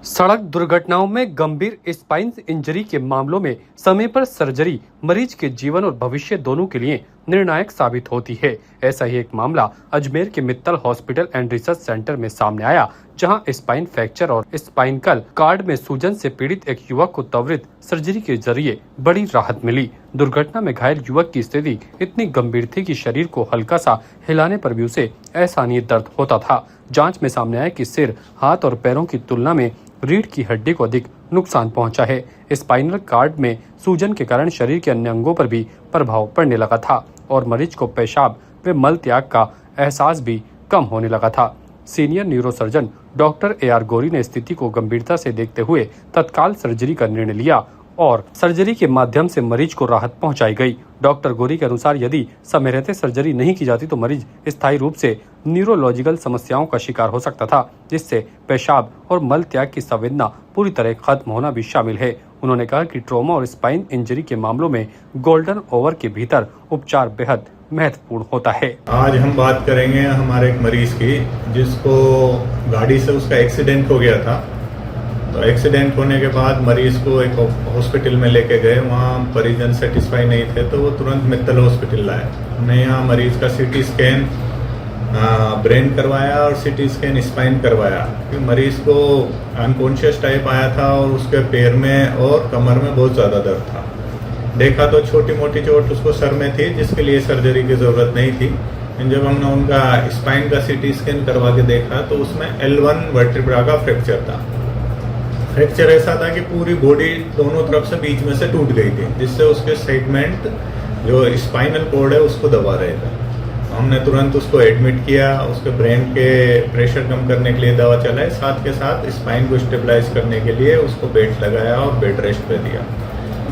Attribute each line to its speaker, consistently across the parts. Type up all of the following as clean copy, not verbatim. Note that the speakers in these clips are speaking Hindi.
Speaker 1: सड़क दुर्घटनाओं में गंभीर स्पाइन इंजरी के मामलों में समय पर सर्जरी मरीज के जीवन और भविष्य दोनों के लिए निर्णायक साबित होती है। ऐसा ही एक मामला अजमेर के Mittal hospital and research centre में सामने आया, जहां स्पाइन फ्रैक्चर और स्पाइनकल कार्ड में सूजन से पीड़ित एक युवक को त्वरित सर्जरी के जरिए बड़ी राहत मिली। दुर्घटना में घायल युवक की स्थिति इतनी गंभीर थी कि शरीर को हल्का सा हिलाने पर भी उसे असहनीय दर्द होता था। जांच में सामने आया कि सिर, हाथ और पैरों की तुलना में रीढ़ की हड्डी को अधिक नुकसान पहुंचा है। स्पाइनल कार्ड में सूजन के कारण शरीर के अन्य अंगों पर भी प्रभाव पड़ने लगा था और मरीज को पेशाब व मल त्याग का एहसास भी कम होने लगा था। सीनियर न्यूरोसर्जन डॉक्टर AR गोरी ने स्थिति को गंभीरता से देखते हुए तत्काल सर्जरी का निर्णय लिया और सर्जरी के माध्यम से मरीज को राहत पहुंचाई गई। डॉक्टर गोरी के अनुसार यदि समय रहते सर्जरी नहीं की जाती तो मरीज स्थायी रूप से न्यूरोलॉजिकल समस्याओं का शिकार हो सकता था, जिससे पेशाब और मल त्याग की संवेदना पूरी तरह खत्म होना भी शामिल है। उन्होंने कहा कि ट्रॉमा और स्पाइन इंजरी के मामलों में गोल्डन आवर के भीतर उपचार बेहद महत्वपूर्ण होता है।
Speaker 2: आज हम बात करेंगे हमारे एक मरीज की, जिसको गाड़ी से उसका एक्सीडेंट हो गया था। तो एक्सीडेंट होने के बाद मरीज को एक हॉस्पिटल में लेके गए, वहाँ परिजन सेटिस्फाई नहीं थे तो वो तुरंत मित्तल हॉस्पिटल लाए। हमने यहाँ मरीज का CT स्कैन ब्रेन करवाया और CT स्कैन स्पाइन करवाया, क्योंकि मरीज को अनकॉन्शियस टाइप आया था और उसके पैर में और कमर में बहुत ज़्यादा दर्द था। देखा तो छोटी मोटी चोट उसको सर में थी, जिसके लिए सर्जरी की ज़रूरत नहीं थी। जब हमने उनका स्पाइन का CT स्कैन करवा के देखा तो उसमें L1 वर्टिब्रा का फ्रैक्चर था। फ्रैक्चर ऐसा था कि पूरी बॉडी दोनों तरफ से बीच में से टूट गई थी, जिससे उसके सेगमेंट जो स्पाइनल कॉर्ड है उसको दबा रहे थे। हमने तुरंत उसको एडमिट किया, उसके ब्रेन के प्रेशर कम करने के लिए दवा चलाई, साथ के साथ स्पाइन को स्टेबलाइज करने के लिए उसको बेल्ट लगाया और बेड रेस्ट पे दिया।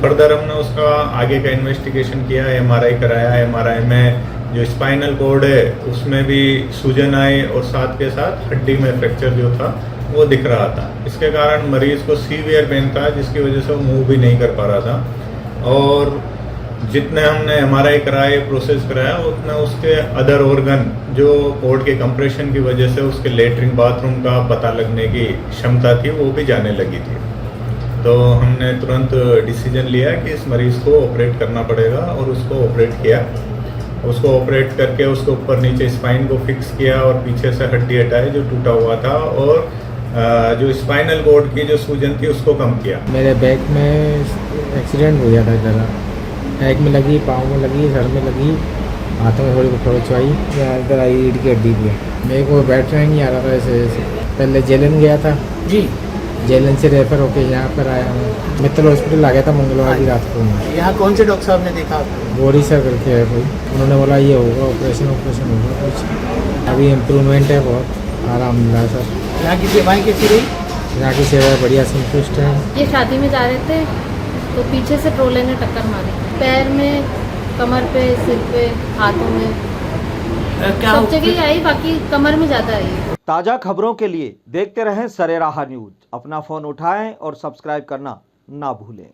Speaker 2: फर्दर हमने उसका आगे का इन्वेस्टिगेशन किया, MRI कराया। MRI में जो स्पाइनल कॉर्ड है उसमें भी सूजन आई और साथ के साथ हड्डी में फ्रैक्चर जो था वो दिख रहा था। इसके कारण मरीज को सीवियर पेन था, जिसकी वजह से वो मूव भी नहीं कर पा रहा था। और जितने हमने MRI कराए, प्रोसेस कराया, उतना उसके अदर ऑर्गन जो कॉर्ड के कंप्रेशन की वजह से उसके लेटरिन बाथरूम का पता लगने की क्षमता थी वो भी जाने लगी थी। तो हमने तुरंत डिसीजन लिया कि इस मरीज को ऑपरेट करना पड़ेगा और उसको ऑपरेट किया। उसको ऑपरेट करके उसको ऊपर नीचे स्पाइन को फिक्स किया और पीछे से हड्डी हटाई जो टूटा हुआ था, और जो स्पाइनल कॉर्ड की जो सूजन थी उसको कम किया।
Speaker 3: मेरे बैक में एक्सीडेंट हो गया था, ज़रा बैक में लगी, पाँव में लगी, सर में लगी, हाथों में थोड़ी खरोच आई, इधर आई रीढ़ की हड्डी पे। मेरे को बैठना ही नहीं आ रहा था ऐसे। पहले जेलन गया था
Speaker 4: जी,
Speaker 3: जेलन से रेफर होके यहाँ पर आया हूँ। मित्तल हॉस्पिटल आ गया था मंगलवार की रात को।
Speaker 4: यहाँ कौन से डॉक्टर साहब ने देखा आपको?
Speaker 3: गोरी सर करके है कोई, उन्होंने बोला ये होगा ऑपरेशन होगा कुछ। अभी इम्प्रूवमेंट है, बहुत आराम मिला सर।
Speaker 4: यहाँ की सेवाएं कैसी रही?
Speaker 3: यहाँ की सेवा बढ़िया, संतुष्ट है।
Speaker 5: ये शादी में जा रहे थे तो पीछे से ट्रोले ने टक्कर मारी, पैर में, कमर पे, सिर पे, हाथों में, सब जगह आई, बाकी कमर में ज़्यादा आई।
Speaker 6: ताज़ा खबरों के लिए देखते रहें सरेराह न्यूज़। अपना फ़ोन उठाएं और सब्सक्राइब करना ना भूलें।